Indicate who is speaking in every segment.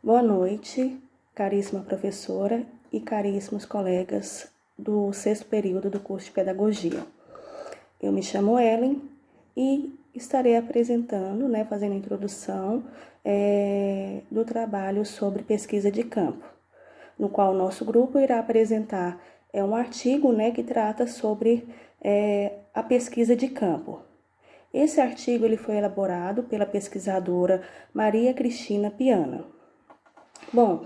Speaker 1: Boa noite, caríssima professora e caríssimos colegas do 6º período do curso de Pedagogia. Eu me chamo Ellen e estarei apresentando, fazendo a introdução do trabalho sobre pesquisa de campo, no qual o nosso grupo irá apresentar um artigo que trata sobre a pesquisa de campo. Esse artigo ele foi elaborado pela pesquisadora Maria Cristina Piana. Bom,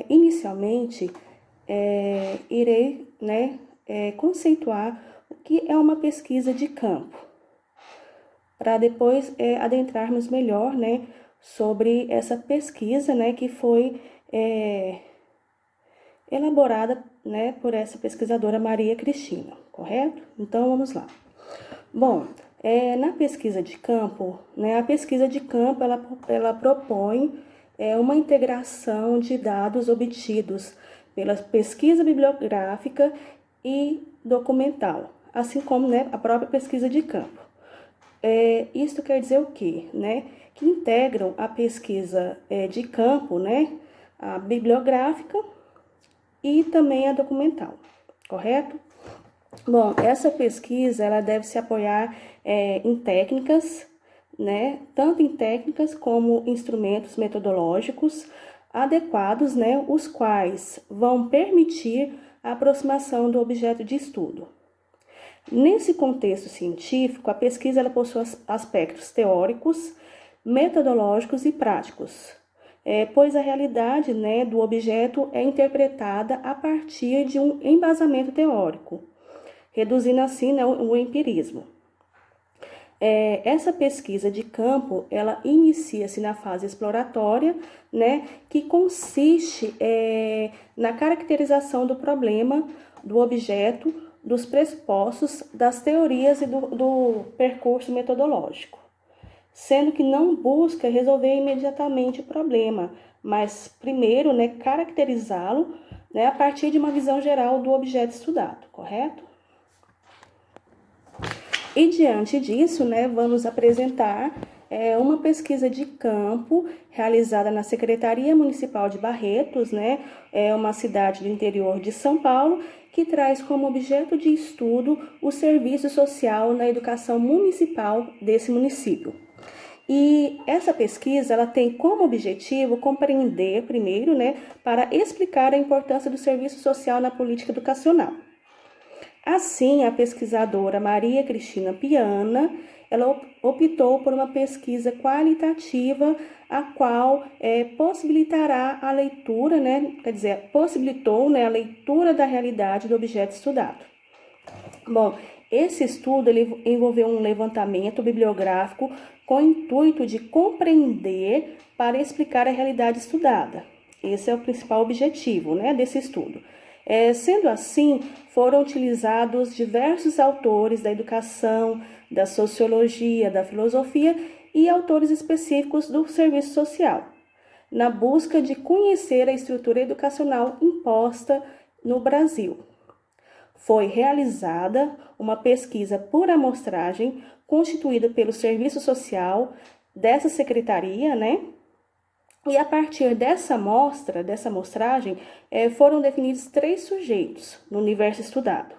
Speaker 1: inicialmente irei conceituar o que é uma pesquisa de campo, para depois adentrarmos melhor sobre essa pesquisa que foi elaborada por essa pesquisadora Maria Cristina, correto? Então vamos lá. Bom, na pesquisa de campo, a pesquisa de campo ela propõe uma integração de dados obtidos pela pesquisa bibliográfica e documental, assim como a própria pesquisa de campo. Isto quer dizer o quê? Que integram a pesquisa de campo, a bibliográfica e também a documental, correto? Bom, essa pesquisa ela deve se apoiar em técnicas, tanto em técnicas como instrumentos metodológicos adequados, os quais vão permitir a aproximação do objeto de estudo. Nesse contexto científico, a pesquisa ela possui aspectos teóricos, metodológicos e práticos, pois a realidade do objeto é interpretada a partir de um embasamento teórico, reduzindo assim o empirismo. Essa pesquisa de campo, ela inicia-se na fase exploratória, que consiste na caracterização do problema, do objeto, dos pressupostos, das teorias e do percurso metodológico, sendo que não busca resolver imediatamente o problema, mas primeiro caracterizá-lo a partir de uma visão geral do objeto estudado, correto? E diante disso, vamos apresentar uma pesquisa de campo realizada na Secretaria Municipal de Barretos, uma cidade do interior de São Paulo, que traz como objeto de estudo o serviço social na educação municipal desse município. E essa pesquisa ela tem como objetivo compreender primeiro, para explicar a importância do serviço social na política educacional. Assim, a pesquisadora Maria Cristina Piana, ela optou por uma pesquisa qualitativa, a qual possibilitará a leitura, possibilitou a leitura da realidade do objeto estudado. Bom, esse estudo ele envolveu um levantamento bibliográfico com o intuito de compreender para explicar a realidade estudada. Esse é o principal objetivo desse estudo. Sendo assim, foram utilizados diversos autores da educação, da sociologia, da filosofia e autores específicos do serviço social, na busca de conhecer a estrutura educacional imposta no Brasil. Foi realizada uma pesquisa por amostragem constituída pelo serviço social dessa secretaria, E a partir dessa amostragem, foram definidos 3 sujeitos no universo estudado.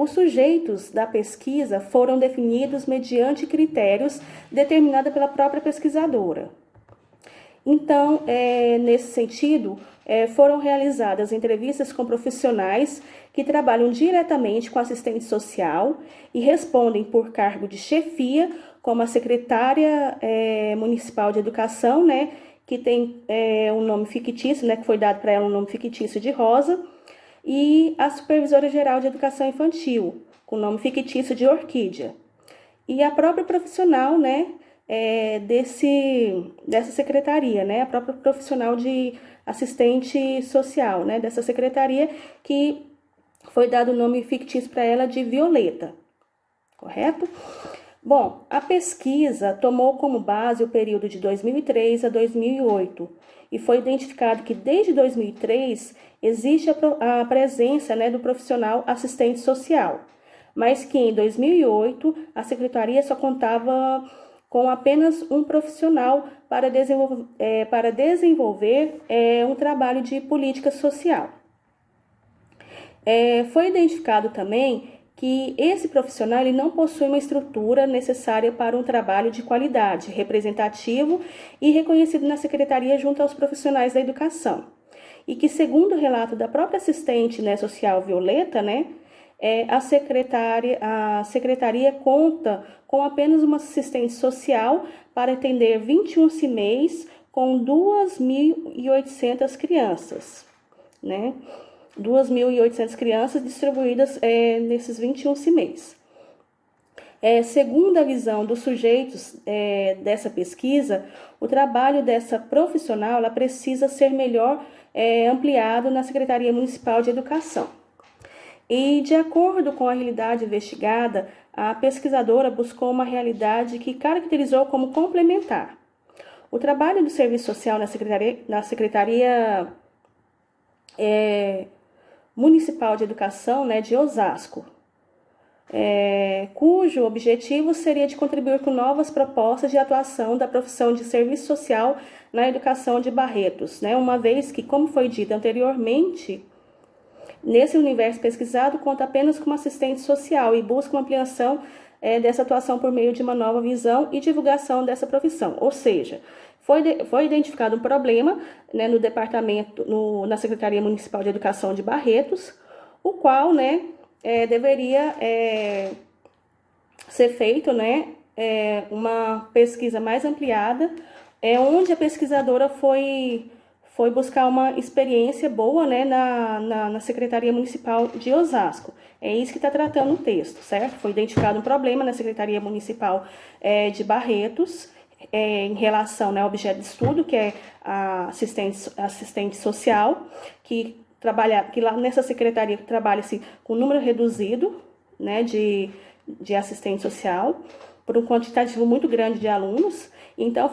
Speaker 1: Os sujeitos da pesquisa foram definidos mediante critérios determinados pela própria pesquisadora. Então, nesse sentido, foram realizadas entrevistas com profissionais que trabalham diretamente com assistente social e respondem por cargo de chefia, como a secretária municipal de educação, que tem um nome fictício, que foi dado para ela um nome fictício de Rosa, e a supervisora geral de educação infantil, com o nome fictício de Orquídea. E a própria profissional, dessa secretaria, a própria profissional de assistente social, dessa secretaria, que foi dado o nome fictício para ela de Violeta, correto? Bom, a pesquisa tomou como base o período de 2003 a 2008 e foi identificado que desde 2003 existe a presença do profissional assistente social, mas que em 2008 a secretaria só contava com apenas um profissional para desenvolver um trabalho de política social. Foi identificado também que esse profissional ele não possui uma estrutura necessária para um trabalho de qualidade, representativo e reconhecido na secretaria junto aos profissionais da educação. E que, segundo o relato da própria assistente, né, social Violeta, né, a secretaria conta com apenas uma assistente social para atender 21 CIMEIs com 2.800 crianças, né? 2.800 crianças distribuídas nesses 21 CIMEIs. Segundo a visão dos sujeitos dessa pesquisa, o trabalho dessa profissional ela precisa ser melhor ampliado na Secretaria Municipal de Educação. E, de acordo com a realidade investigada, a pesquisadora buscou uma realidade que caracterizou como complementar. O trabalho do Serviço Social na Secretaria Municipal de Educação, né, de Osasco, cujo objetivo seria de contribuir com novas propostas de atuação da profissão de serviço social na educação de Barretos, né, uma vez que, como foi dito anteriormente, nesse universo pesquisado, conta apenas com uma assistente social e busca uma ampliação dessa atuação por meio de uma nova visão e divulgação dessa profissão. Ou seja, foi identificado um problema, né, no departamento, na Secretaria Municipal de Educação de Barretos, o qual, né, deveria ser feito, né, uma pesquisa mais ampliada, onde a pesquisadora foi buscar uma experiência boa, né, na Secretaria Municipal de Osasco. É isso que está tratando o texto, certo? Foi identificado um problema na Secretaria Municipal de Barretos, em relação, né, ao objeto de estudo, que é a assistente social, que lá nessa secretaria trabalha-se com um número reduzido, né, de assistente social, por um quantitativo muito grande de alunos. Então,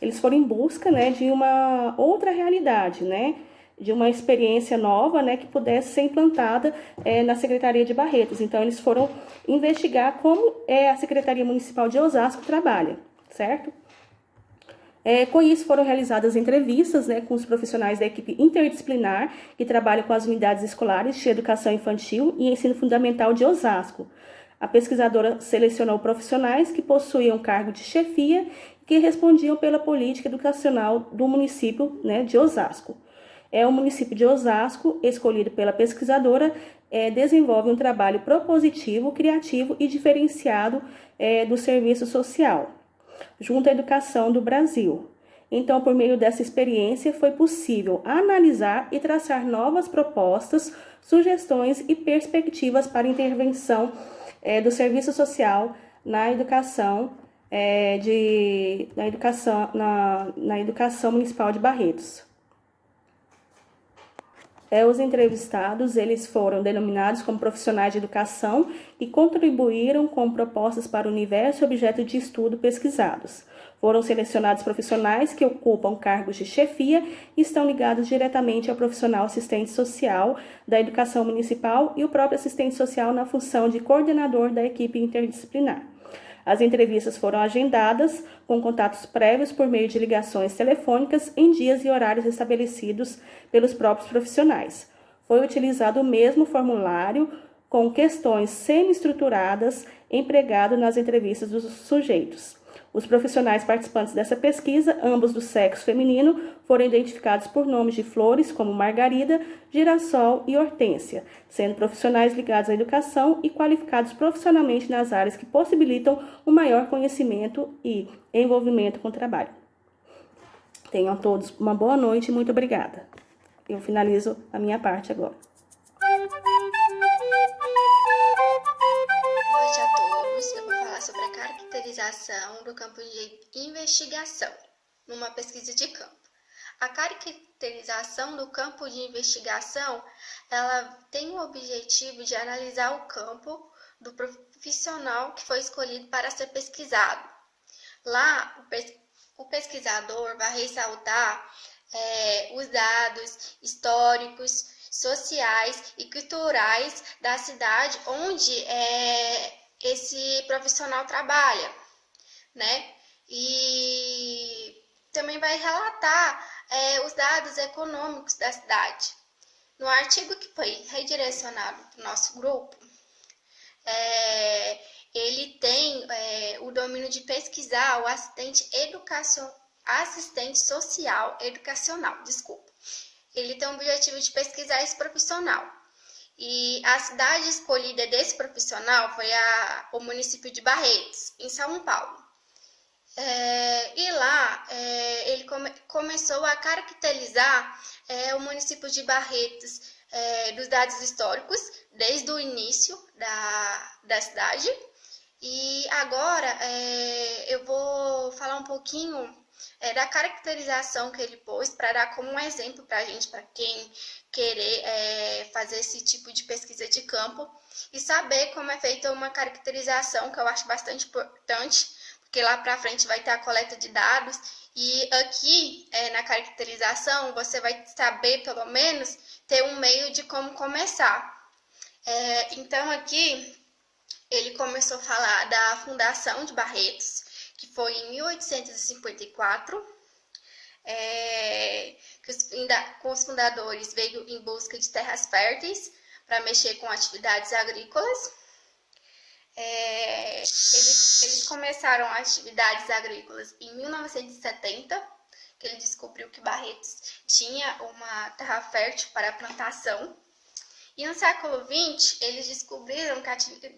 Speaker 1: eles foram em busca, né, de uma outra realidade, né, de uma experiência nova, né, que pudesse ser implantada na Secretaria de Barretos. Então, eles foram investigar como a Secretaria Municipal de Osasco trabalha, certo? Com isso, foram realizadas entrevistas, né, com os profissionais da equipe interdisciplinar que trabalham com as unidades escolares de educação infantil e ensino fundamental de Osasco. A pesquisadora selecionou profissionais que possuíam cargo de chefia e que respondiam pela política educacional do município, né, de Osasco. O município de Osasco, escolhido pela pesquisadora, desenvolve um trabalho propositivo, criativo e diferenciado do serviço social, junto à educação do Brasil. Então, por meio dessa experiência, foi possível analisar e traçar novas propostas, sugestões e perspectivas para intervenção do serviço social na educação, na educação municipal de Barretos. Os entrevistados, eles foram denominados como profissionais de educação e contribuíram com propostas para o universo e objeto de estudo pesquisados. Foram selecionados profissionais que ocupam cargos de chefia e estão ligados diretamente ao profissional assistente social da educação municipal e o próprio assistente social na função de coordenador da equipe interdisciplinar. As entrevistas foram agendadas com contatos prévios por meio de ligações telefônicas em dias e horários estabelecidos pelos próprios profissionais. Foi utilizado o mesmo formulário com questões semi-estruturadas empregado nas entrevistas dos sujeitos. Os profissionais participantes dessa pesquisa, ambos do sexo feminino, foram identificados por nomes de flores como Margarida, Girassol e Hortência, sendo profissionais ligados à educação e qualificados profissionalmente nas áreas que possibilitam um maior conhecimento e envolvimento com o trabalho. Tenham todos uma boa noite e muito obrigada. Eu finalizo a minha parte agora.
Speaker 2: Eu vou falar sobre a caracterização do campo de investigação numa pesquisa de campo. A caracterização do campo de investigação, ela tem o objetivo de analisar o campo do profissional que foi escolhido para ser pesquisado. Lá, o pesquisador vai ressaltar os dados históricos, sociais e culturais da cidade onde esse profissional trabalha, né? E também vai relatar os dados econômicos da cidade. No artigo que foi redirecionado para o nosso grupo, ele tem o domínio de pesquisar o assistente social educacional, desculpa. Ele tem o objetivo de pesquisar esse profissional. E a cidade escolhida desse profissional foi o município de Barretos, em São Paulo. E lá ele começou a caracterizar o município de Barretos dos dados históricos, desde o início da cidade. E agora eu vou falar um pouquinho da caracterização que ele pôs, para dar como um exemplo para a gente, para quem querer fazer esse tipo de pesquisa de campo e saber como é feita uma caracterização, que eu acho bastante importante, porque lá para frente vai ter a coleta de dados, e aqui na caracterização você vai saber, pelo menos, ter um meio de como começar. Então aqui ele começou a falar da fundação de Barretos, que foi em 1854, que os fundadores veio em busca de terras férteis para mexer com atividades agrícolas. Eles começaram atividades agrícolas em 1970, que ele descobriu que Barretos tinha uma terra fértil para a plantação. E no século XX, eles descobriram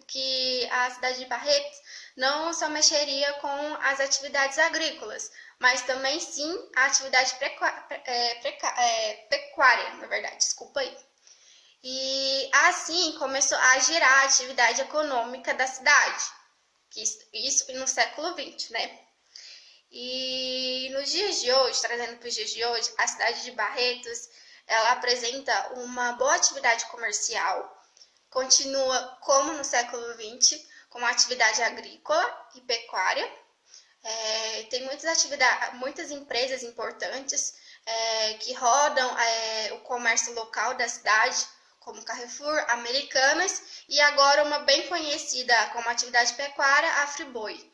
Speaker 2: que a cidade de Barretos não só mexeria com as atividades agrícolas, mas também sim a atividade pecuária, na verdade, desculpa aí. E assim começou a girar a atividade econômica da cidade, isso no século XX, né? E nos dias de hoje, trazendo para os dias de hoje, a cidade de Barretos, ela apresenta uma boa atividade comercial, continua como no século XX, com uma atividade agrícola e pecuária. Tem muitas empresas importantes que rodam o comércio local da cidade, como Carrefour, Americanas, e agora uma bem conhecida como atividade pecuária, a Friboi,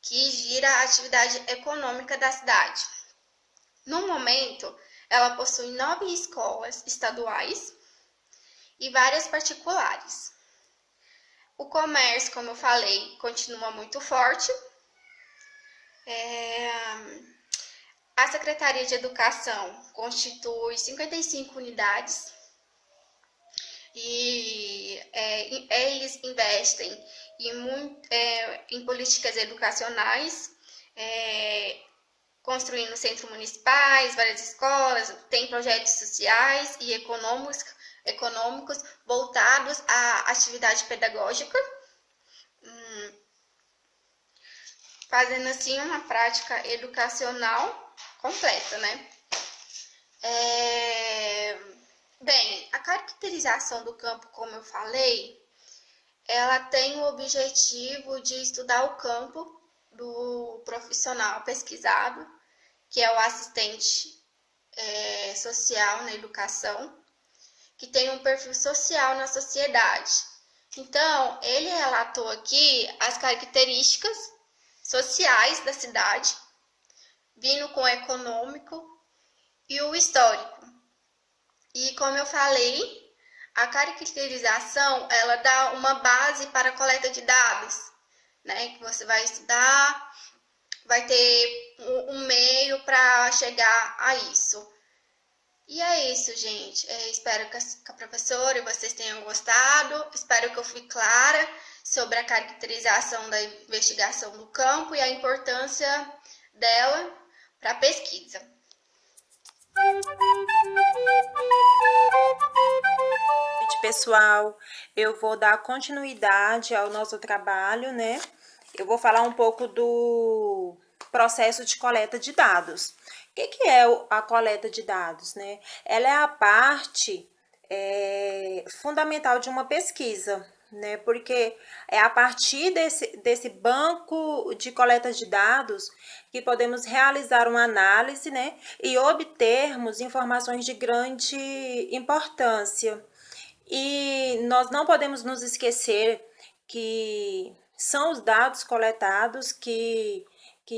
Speaker 2: que gira a atividade econômica da cidade. No momento, ela possui 9 escolas estaduais e várias particulares. O comércio, como eu falei, continua muito forte. A Secretaria de Educação constitui 55 unidades e eles investem em políticas educacionais, construindo centros municipais, várias escolas, tem projetos sociais e econômicos voltados à atividade pedagógica, fazendo assim uma prática educacional completa, né? Bem, a caracterização do campo, como eu falei, ela tem o objetivo de estudar o campo do profissional pesquisado, que é o assistente social na educação, que tem um perfil social na sociedade. Então, ele relatou aqui as características sociais da cidade, vindo com o econômico e o histórico. E como eu falei, a caracterização, ela dá uma base para a coleta de dados, né? Que você vai estudar, vai ter um meio para chegar a isso. E é isso, gente. Espero que a professora e vocês tenham gostado. Espero que eu fui clara sobre a caracterização da investigação do campo e a importância dela para a pesquisa.
Speaker 3: Pessoal, eu vou dar continuidade ao nosso trabalho, né? Eu vou falar um pouco do processo de coleta de dados. O que é a coleta de dados, né? Ela é a parte fundamental de uma pesquisa, né? Porque é a partir desse banco de coleta de dados que podemos realizar uma análise, né? E obtermos informações de grande importância. E nós não podemos nos esquecer que são os dados coletados que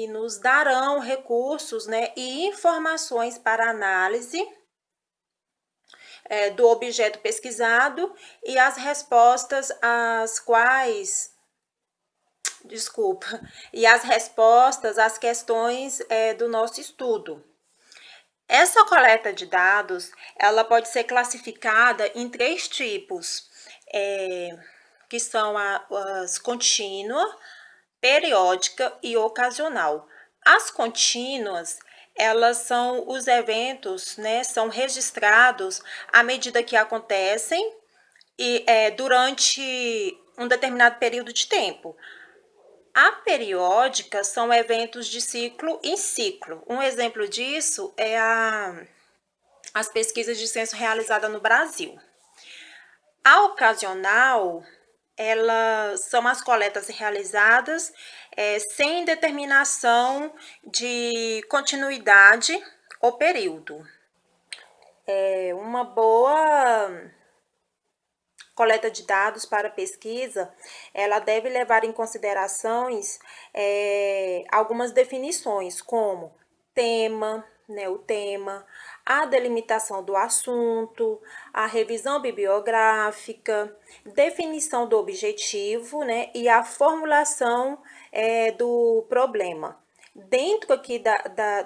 Speaker 3: nos darão recursos, né, e informações para análise do objeto pesquisado e as respostas às quais, e as respostas às questões do nosso estudo. Essa coleta de dados, ela pode ser classificada em 3 tipos, que são as contínua, periódica e ocasional. As contínuas, elas são os eventos, né, são registrados à medida que acontecem e durante um determinado período de tempo. A periódica são eventos de ciclo em ciclo. Um exemplo disso é as pesquisas de censo realizadas no Brasil. A ocasional, elas são as coletas realizadas sem determinação de continuidade ou período. Uma boa coleta de dados para pesquisa, ela deve levar em considerações algumas definições, como tema, né, o tema, a delimitação do assunto, a revisão bibliográfica, definição do objetivo, né, e a formulação do problema. Dentro aqui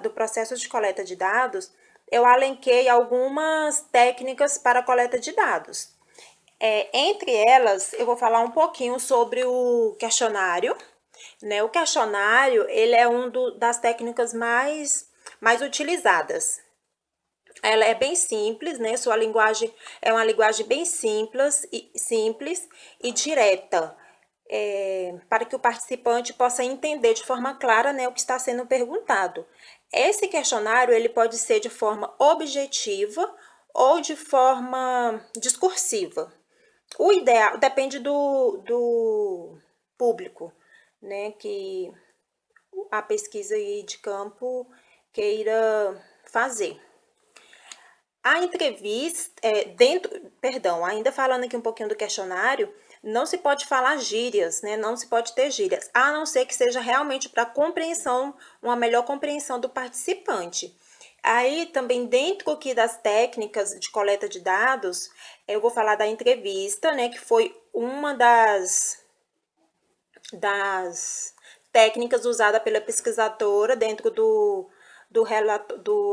Speaker 3: do processo de coleta de dados, eu alenquei algumas técnicas para coleta de dados. Entre elas, eu vou falar um pouquinho sobre o questionário, né? O questionário, ele é das técnicas mais utilizadas. Ela é bem simples, né? Sua linguagem é uma linguagem bem simples e direta, para que o participante possa entender de forma clara, né, o que está sendo perguntado. Esse questionário, ele pode ser de forma objetiva ou de forma discursiva. O ideal depende do público, né, que a pesquisa aí de campo queira fazer. A entrevista, ainda falando aqui um pouquinho do questionário, não se pode falar gírias, né? Não se pode ter gírias, a não ser que seja realmente para compreensão, uma melhor compreensão do participante. Aí, também, dentro aqui das técnicas de coleta de dados, eu vou falar da entrevista, né, que foi uma das técnicas usada pela pesquisadora dentro do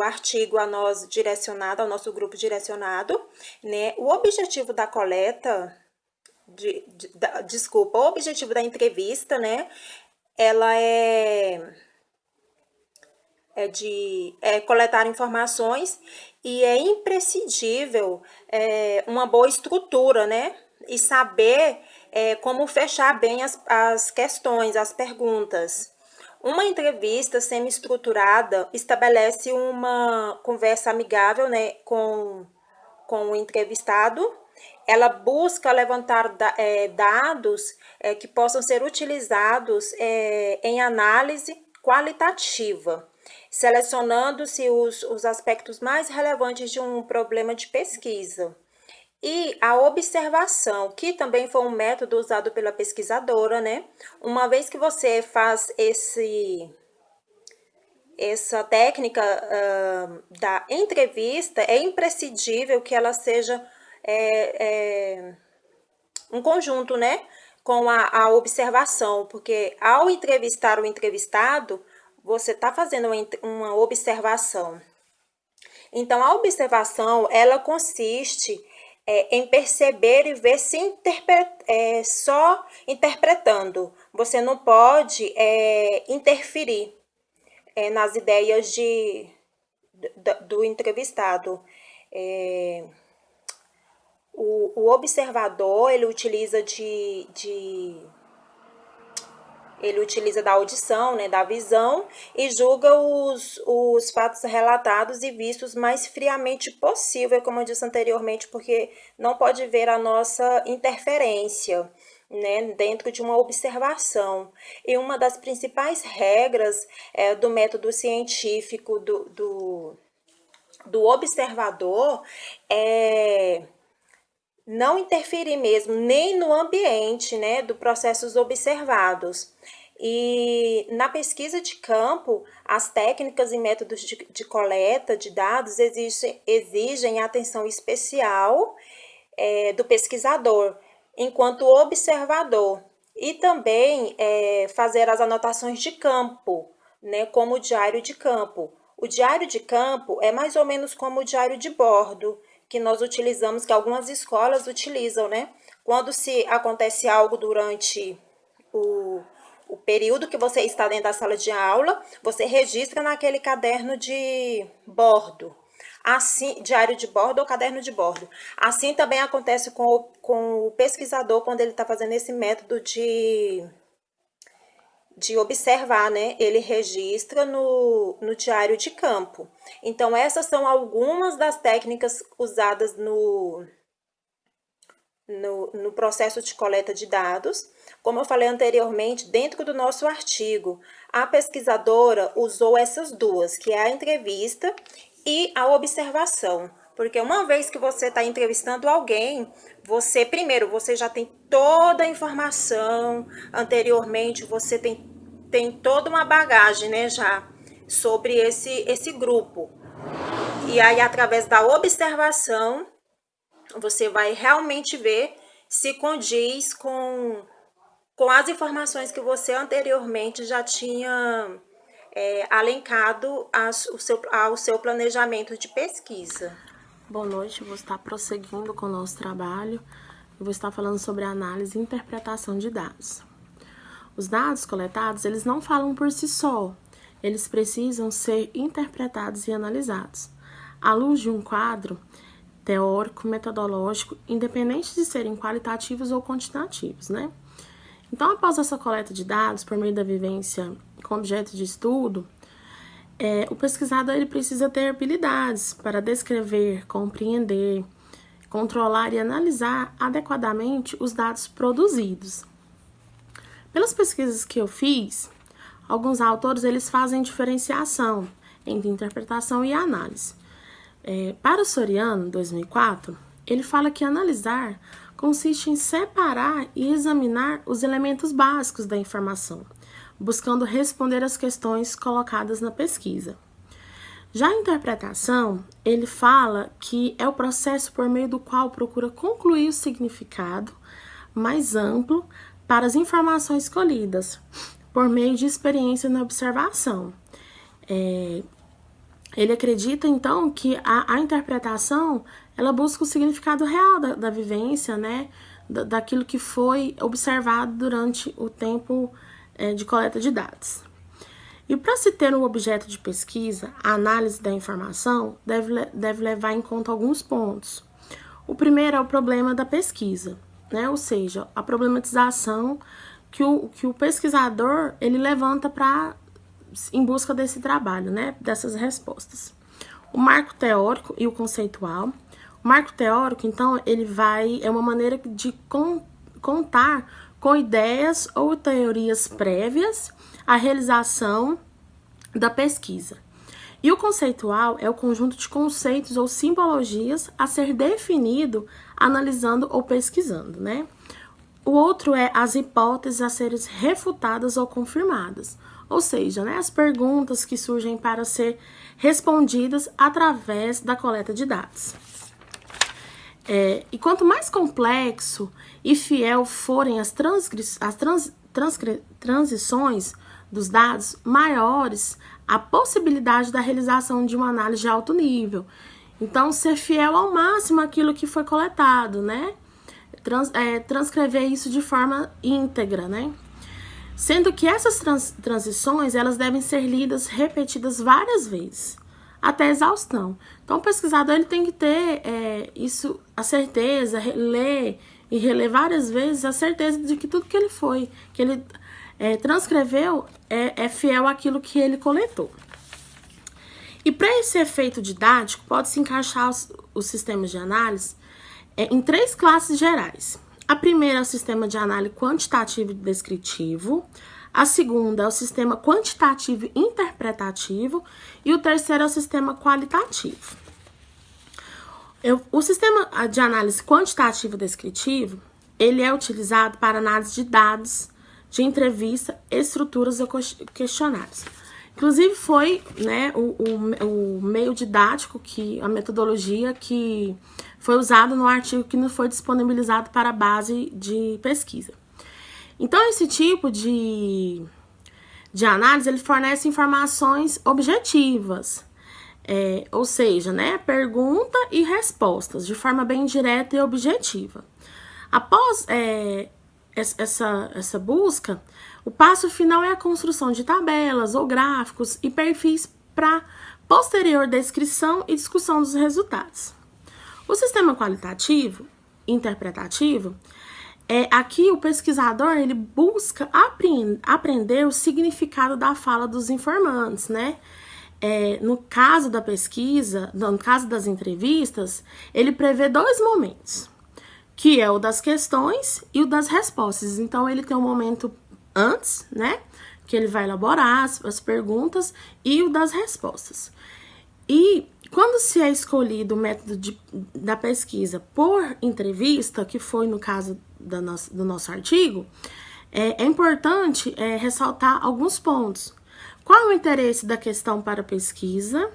Speaker 3: artigo a nós direcionado, ao nosso grupo direcionado, né? O objetivo da coleta, o objetivo da entrevista, né, ela é coletar informações e é imprescindível uma boa estrutura, né? E saber como fechar bem as questões, as perguntas. Uma entrevista semi-estruturada estabelece uma conversa amigável, né, com o entrevistado. Ela busca levantar dados que possam ser utilizados em análise qualitativa, selecionando-se os aspectos mais relevantes de um problema de pesquisa. E a observação, que também foi um método usado pela pesquisadora, né? Uma vez que você faz essa técnica da entrevista, é imprescindível que ela seja um conjunto, né, com a observação, porque ao entrevistar o entrevistado, você está fazendo uma observação. Então, a observação, ela consiste em perceber e ver só interpretando. Você não pode interferir nas ideias do entrevistado. O observador, ele utiliza da audição, né, da visão, e julga os fatos relatados e vistos mais friamente possível, como eu disse anteriormente, porque não pode ver a nossa interferência, né, dentro de uma observação. E uma das principais regras do método científico do observador é não interferir mesmo nem no ambiente, né, dos processos observados. E na pesquisa de campo, as técnicas e métodos de coleta de dados exigem atenção especial do pesquisador, enquanto observador, e também fazer as anotações de campo, né, como o diário de campo. O diário de campo é mais ou menos como o diário de bordo, que nós utilizamos, que algumas escolas utilizam, né? Quando se acontece algo durante o período que você está dentro da sala de aula, você registra naquele caderno de bordo. Assim, diário de bordo ou caderno de bordo. Assim também acontece com o pesquisador quando ele está fazendo esse método de observar, né? Ele registra no diário de campo. Então, essas são algumas das técnicas usadas no processo de coleta de dados. Como eu falei anteriormente, dentro do nosso artigo, a pesquisadora usou essas duas, que é a entrevista e a observação. Porque uma vez que você está entrevistando alguém, você já tem toda a informação anteriormente, você tem toda uma bagagem, né, já sobre esse grupo. E aí, através da observação, você vai realmente ver se condiz com as informações que você anteriormente já tinha alencado ao seu planejamento de pesquisa.
Speaker 4: Boa noite, eu vou estar prosseguindo com o nosso trabalho. Eu vou estar falando sobre análise e interpretação de dados. Os dados coletados, eles não falam por si só, eles precisam ser interpretados e analisados, à luz de um quadro teórico, metodológico, independente de serem qualitativos ou quantitativos, né? Então, após essa coleta de dados, por meio da vivência com objeto de estudo, o pesquisador ele precisa ter habilidades para descrever, compreender, controlar e analisar adequadamente os dados produzidos. Pelas pesquisas que eu fiz, alguns autores eles fazem diferenciação entre interpretação e análise. Para o Soriano, 2004, ele fala que analisar consiste em separar e examinar os elementos básicos da informação, buscando responder às questões colocadas na pesquisa. Já a interpretação, ele fala que é o processo por meio do qual procura concluir o significado mais amplo para as informações colhidas, por meio de experiência na observação. Ele acredita, então, que a interpretação, ela busca o significado real da vivência, né, daquilo que foi observado durante o tempo de coleta de dados. E para se ter um objeto de pesquisa, a análise da informação deve levar em conta alguns pontos. O primeiro é o problema da pesquisa, né, ou seja, a problematização que o pesquisador ele levanta em busca desse trabalho, né, dessas respostas. O marco teórico e o conceitual. O marco teórico, então, é uma maneira de contar com ideias ou teorias prévias à realização da pesquisa. E o conceitual é o conjunto de conceitos ou simbologias a ser definido analisando ou pesquisando, né? O outro é as hipóteses a serem refutadas ou confirmadas, ou seja, né, as perguntas que surgem para ser respondidas através da coleta de dados. E quanto mais complexo e fiel forem as transições dos dados, maiores a possibilidade da realização de uma análise de alto nível. Então, ser fiel ao máximo àquilo que foi coletado, né? Transcrever isso de forma íntegra, né? Sendo que essas transições, elas devem ser lidas, repetidas várias vezes, até a exaustão. Então, o pesquisador ele tem que ter a certeza, ler e reler várias vezes a certeza de que tudo que ele transcreveu é fiel àquilo que ele coletou. E para esse efeito didático, pode-se encaixar os sistemas de análise em 3 classes gerais. A primeira é o sistema de análise quantitativo e descritivo, a segunda é o sistema quantitativo e interpretativo e o terceiro é o sistema qualitativo. O sistema de análise quantitativo descritivo, ele é utilizado para análise de dados, de entrevista, estruturas ou questionários. Inclusive foi, né, o meio didático, a metodologia que foi usado no artigo que não foi disponibilizado para a base de pesquisa. Então, esse tipo de análise, ele fornece informações objetivas, ou seja, né, pergunta e respostas, de forma bem direta e objetiva. Após essa busca, o passo final é a construção de tabelas ou gráficos e perfis para posterior descrição e discussão dos resultados. O sistema qualitativo, interpretativo, aqui o pesquisador ele busca aprender o significado da fala dos informantes, né? No caso da pesquisa, no caso das entrevistas, ele prevê 2 momentos, que é o das questões e o das respostas. Então, ele tem um momento antes, né, que ele vai elaborar as perguntas, e o das respostas. E quando se é escolhido o método da pesquisa por entrevista, que foi no caso do nosso artigo, é importante ressaltar alguns pontos. Qual é o interesse da questão para a pesquisa?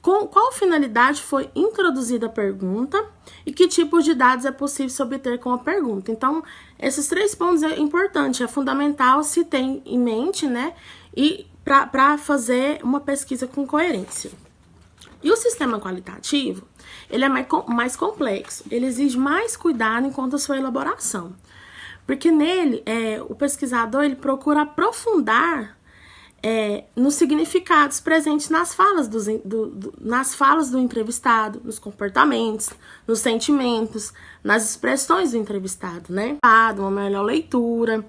Speaker 4: Com qual finalidade foi introduzida a pergunta e que tipo de dados é possível se obter com a pergunta. Então, esses 3 pontos é importante, é fundamental se ter em mente, né, e para fazer uma pesquisa com coerência. E o sistema qualitativo, ele é mais complexo, ele exige mais cuidado enquanto a sua elaboração, porque nele o pesquisador ele procura aprofundar nos significados presentes nas falas do entrevistado, nos comportamentos, nos sentimentos, nas expressões do entrevistado, né? Uma melhor leitura,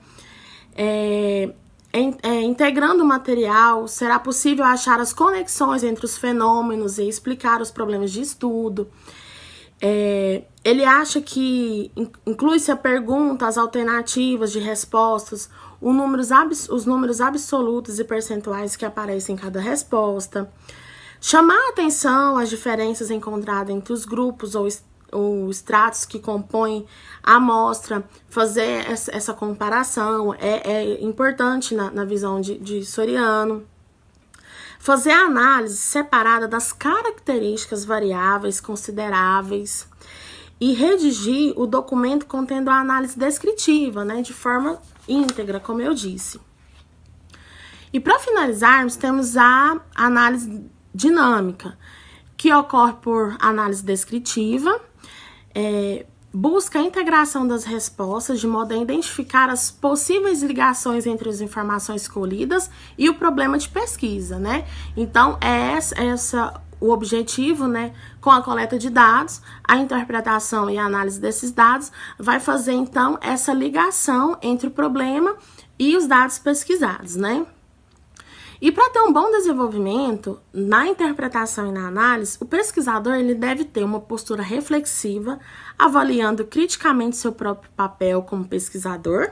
Speaker 4: integrando o material, será possível achar as conexões entre os fenômenos e explicar os problemas de estudo. Ele acha que inclui-se a pergunta, as alternativas de respostas, os números absolutos e percentuais que aparecem em cada resposta, chamar a atenção às diferenças encontradas entre os grupos ou estratos que compõem a amostra, fazer essa comparação é importante na visão de Soriano. Fazer a análise separada das características variáveis consideráveis e redigir o documento contendo a análise descritiva, né, de forma íntegra, como eu disse. E para finalizarmos, temos a análise dinâmica, que ocorre por análise descritiva, busca a integração das respostas de modo a identificar as possíveis ligações entre as informações escolhidas e o problema de pesquisa, né? Então, o objetivo, né, com a coleta de dados, a interpretação e a análise desses dados vai fazer, então, essa ligação entre o problema e os dados pesquisados, né? E para ter um bom desenvolvimento na interpretação e na análise, o pesquisador ele deve ter uma postura reflexiva, avaliando criticamente seu próprio papel como pesquisador,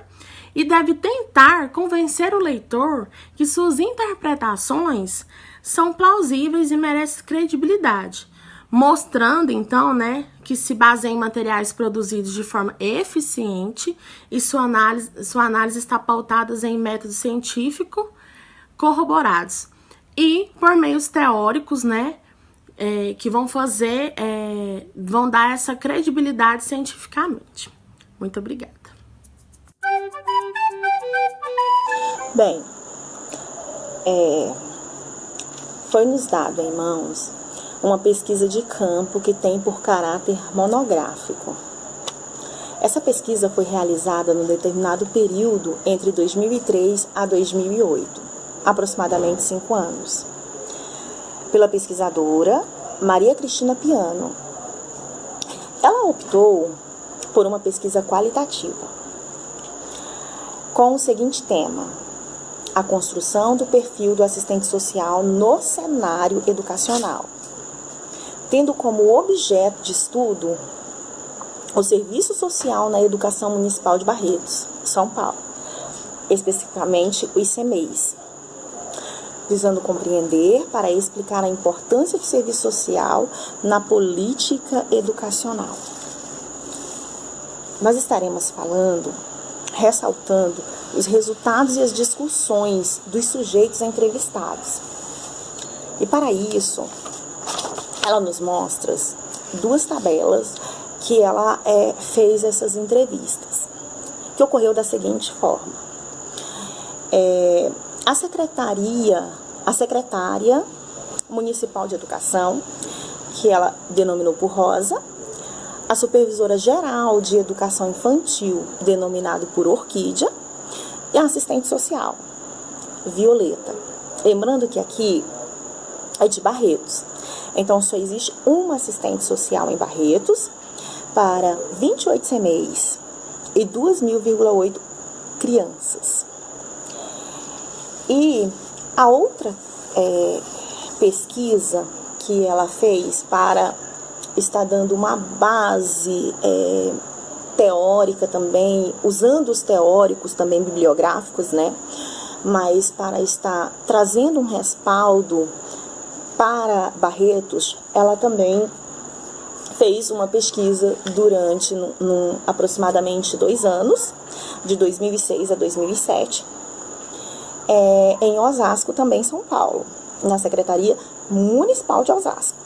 Speaker 4: e deve tentar convencer o leitor que suas interpretações são plausíveis e merecem credibilidade, mostrando, então, né, que se baseia em materiais produzidos de forma eficiente e sua análise está pautada em método científico corroborados e por meios teóricos, né, que vão dar essa credibilidade cientificamente. Muito obrigada.
Speaker 5: Bem, foi-nos dado em mãos uma pesquisa de campo que tem por caráter monográfico. Essa pesquisa foi realizada num determinado período entre 2003 a 2008. Aproximadamente 5 anos, pela pesquisadora Maria Cristina Piano. Ela optou por uma pesquisa qualitativa, com o seguinte tema: a construção do perfil do assistente social no cenário educacional, tendo como objeto de estudo o Serviço Social na Educação Municipal de Barretos, São Paulo, especificamente o ICMEIs. visando compreender para explicar a importância do serviço social na política educacional. Nós estaremos ressaltando os resultados e as discussões dos sujeitos entrevistados. E para isso, ela nos mostra 2 tabelas que ela fez essas entrevistas, que ocorreu da seguinte forma. A secretária municipal de educação, que ela denominou por Rosa, a supervisora geral de educação infantil, denominado por Orquídea, e a assistente social, Violeta. Lembrando que aqui é de Barretos. Então, só existe uma assistente social em Barretos para 28 CMEs e 2.000,8 crianças. E a outra pesquisa que ela fez para estar dando uma base teórica também, usando os teóricos também bibliográficos, né? Mas para estar trazendo um respaldo para Barretos, ela também fez uma pesquisa durante aproximadamente 2 anos, de 2006 a 2007, em Osasco, também São Paulo, na Secretaria Municipal de Osasco.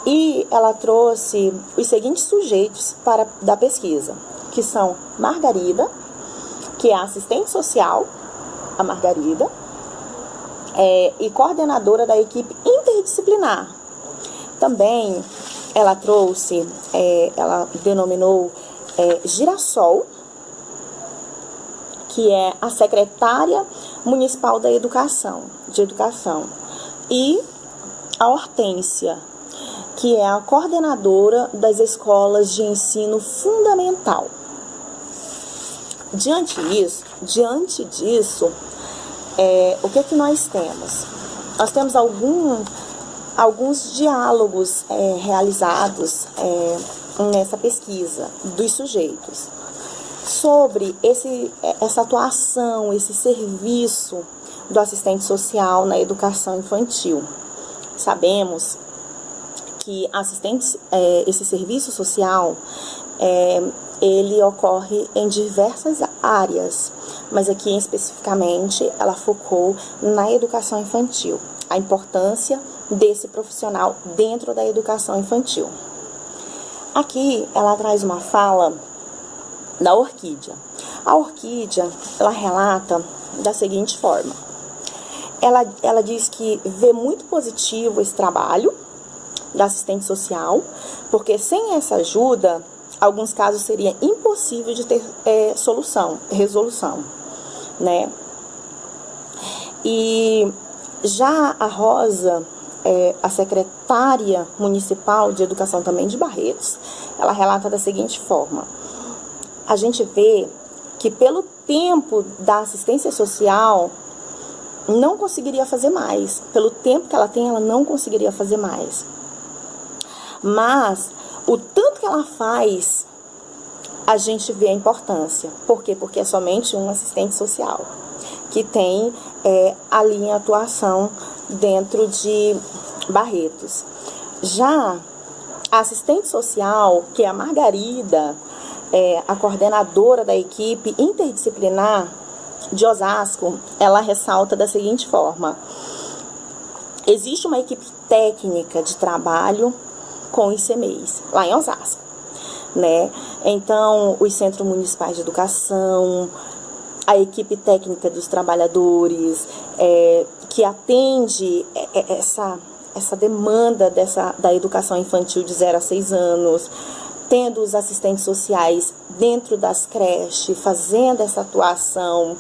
Speaker 5: E ela trouxe os seguintes sujeitos da pesquisa, que são Margarida, que é a assistente social, a Margarida, e coordenadora da equipe interdisciplinar. Também ela trouxe, ela denominou Girassol, que é a secretária municipal de educação, e a Hortência, que é a coordenadora das escolas de ensino fundamental. Diante disso, o que é que nós temos? Nós temos alguns diálogos realizados nessa pesquisa dos sujeitos sobre essa atuação, esse serviço do assistente social na educação infantil. Sabemos que esse serviço social, ele ocorre em diversas áreas, mas aqui especificamente ela focou na educação infantil, a importância desse profissional dentro da educação infantil. Aqui ela traz uma fala da Orquídea. A Orquídea, ela relata da seguinte forma. Ela diz que vê muito positivo esse trabalho da assistente social, porque sem essa ajuda, alguns casos seria impossível de ter resolução, né? E já a Rosa, a secretária municipal de educação também de Barretos, ela relata da seguinte forma. A gente vê que pelo tempo da assistência social, não conseguiria fazer mais. Pelo tempo que ela tem, ela não conseguiria fazer mais. Mas o tanto que ela faz, a gente vê a importância. Por quê? Porque é somente um assistente social que tem ali em atuação dentro de Barretos. Já a assistente social, que é a Margarida, a coordenadora da equipe interdisciplinar de Osasco, ela ressalta da seguinte forma. Existe uma equipe técnica de trabalho com os CMEs, lá em Osasco, né? Então, os centros municipais de educação, a equipe técnica dos trabalhadores, que atende essa demanda da educação infantil de 0 a 6 anos, tendo os assistentes sociais dentro das creches, fazendo essa atuação.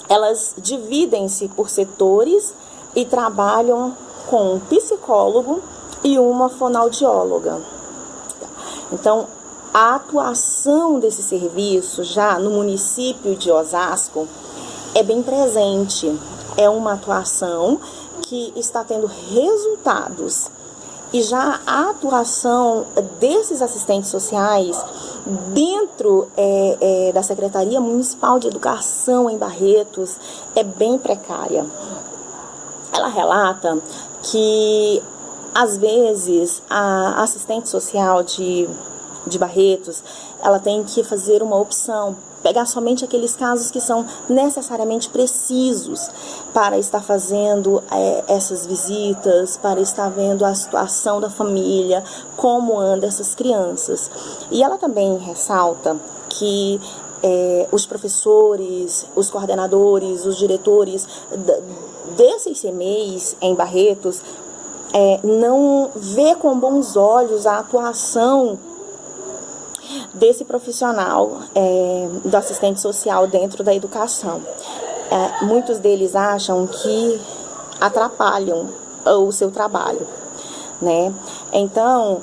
Speaker 5: Elas dividem-se por setores e trabalham com um psicólogo e uma fonoaudióloga. Então, a atuação desse serviço já no município de Osasco é bem presente. É uma atuação que está tendo resultados E já a atuação desses assistentes sociais dentro da Secretaria Municipal de Educação em Barretos é bem precária. Ela relata que, às vezes, a assistente social de Barretos, ela tem que fazer uma opção, pegar somente aqueles casos que são necessariamente precisos para estar fazendo essas visitas, para estar vendo a situação da família, como andam essas crianças. E ela também ressalta que os professores, os coordenadores, os diretores desses CMEIs em Barretos não vê com bons olhos a atuação desse profissional do assistente social dentro da educação. Muitos deles acham que atrapalham o seu trabalho, né? Então,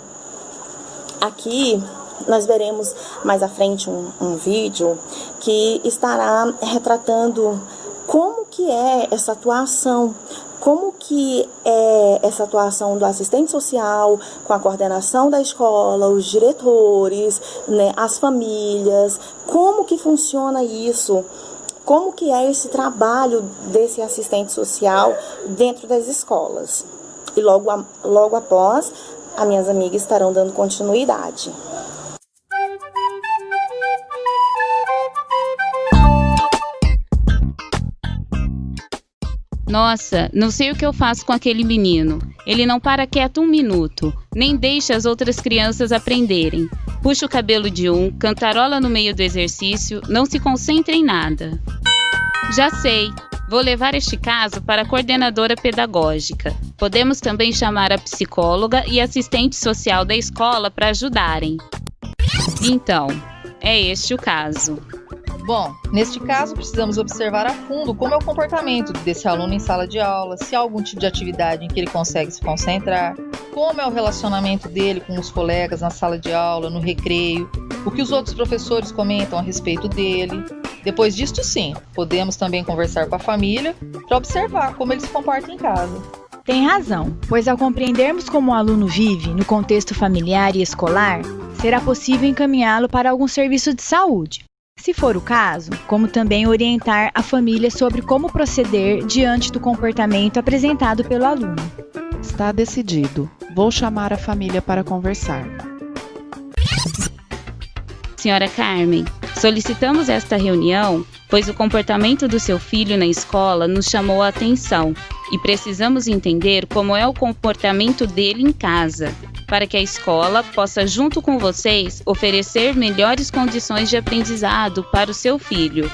Speaker 5: aqui nós veremos mais à frente um vídeo que estará retratando como que é essa atuação, como que é essa atuação do assistente social com a coordenação da escola, os diretores, né, as famílias, como que funciona isso, como que é esse trabalho desse assistente social dentro das escolas. E logo após, as minhas amigas estarão dando continuidade.
Speaker 6: Nossa, não sei o que eu faço com aquele menino. Ele não para quieto um minuto, nem deixa as outras crianças aprenderem. Puxa o cabelo de um, cantarola no meio do exercício, não se concentra em nada. Já sei, vou levar este caso para a coordenadora pedagógica. Podemos também chamar a psicóloga e assistente social da escola para ajudarem. Então, é este o caso.
Speaker 7: Bom, neste caso precisamos observar a fundo como é o comportamento desse aluno em sala de aula, se há algum tipo de atividade em que ele consegue se concentrar, como é o relacionamento dele com os colegas na sala de aula, no recreio, o que os outros professores comentam a respeito dele. Depois disto, sim, podemos também conversar com a família para observar como ele se comporta em casa.
Speaker 8: Tem razão, pois ao compreendermos como o aluno vive no contexto familiar e escolar, será possível encaminhá-lo para algum serviço de saúde. Se for o caso, como também orientar a família sobre como proceder diante do comportamento apresentado pelo aluno.
Speaker 9: Está decidido. Vou chamar a família para conversar.
Speaker 6: Senhora Carmen, solicitamos esta reunião, pois o comportamento do seu filho na escola nos chamou a atenção e precisamos entender como é o comportamento dele em casa, para que a escola possa, junto com vocês, oferecer melhores condições de aprendizado para o seu filho.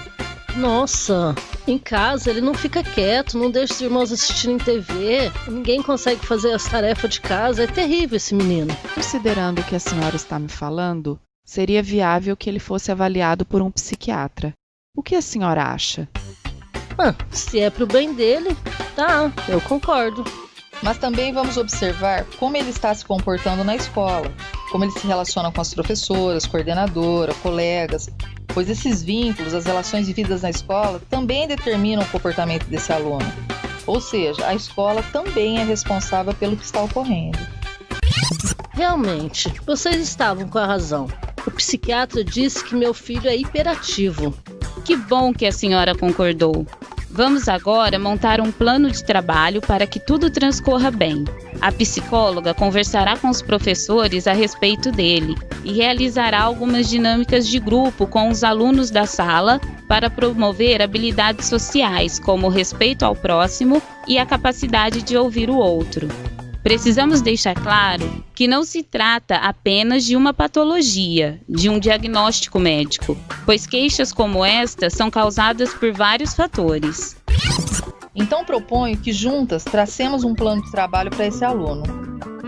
Speaker 10: Nossa, em casa ele não fica quieto, não deixa os irmãos assistirem TV, ninguém consegue fazer as tarefas de casa, é terrível esse menino.
Speaker 9: Considerando o que a senhora está me falando, seria viável que ele fosse avaliado por um psiquiatra. O que a senhora acha?
Speaker 10: Se é pro bem dele, tá, eu concordo.
Speaker 7: Mas também vamos observar como ele está se comportando na escola, como ele se relaciona com as professoras, coordenadora, colegas, pois esses vínculos, as relações vividas na escola, também determinam o comportamento desse aluno. Ou seja, a escola também é responsável pelo que está ocorrendo.
Speaker 10: Realmente, vocês estavam com a razão. O psiquiatra disse que meu filho é hiperativo.
Speaker 6: Que bom que a senhora concordou. Vamos agora montar um plano de trabalho para que tudo transcorra bem. A psicóloga conversará com os professores a respeito dele e realizará algumas dinâmicas de grupo com os alunos da sala para promover habilidades sociais, como o respeito ao próximo e a capacidade de ouvir o outro. Precisamos deixar claro que não se trata apenas de uma patologia, de um diagnóstico médico, pois queixas como esta são causadas por vários fatores.
Speaker 7: Então proponho que juntas tracemos um plano de trabalho para esse aluno,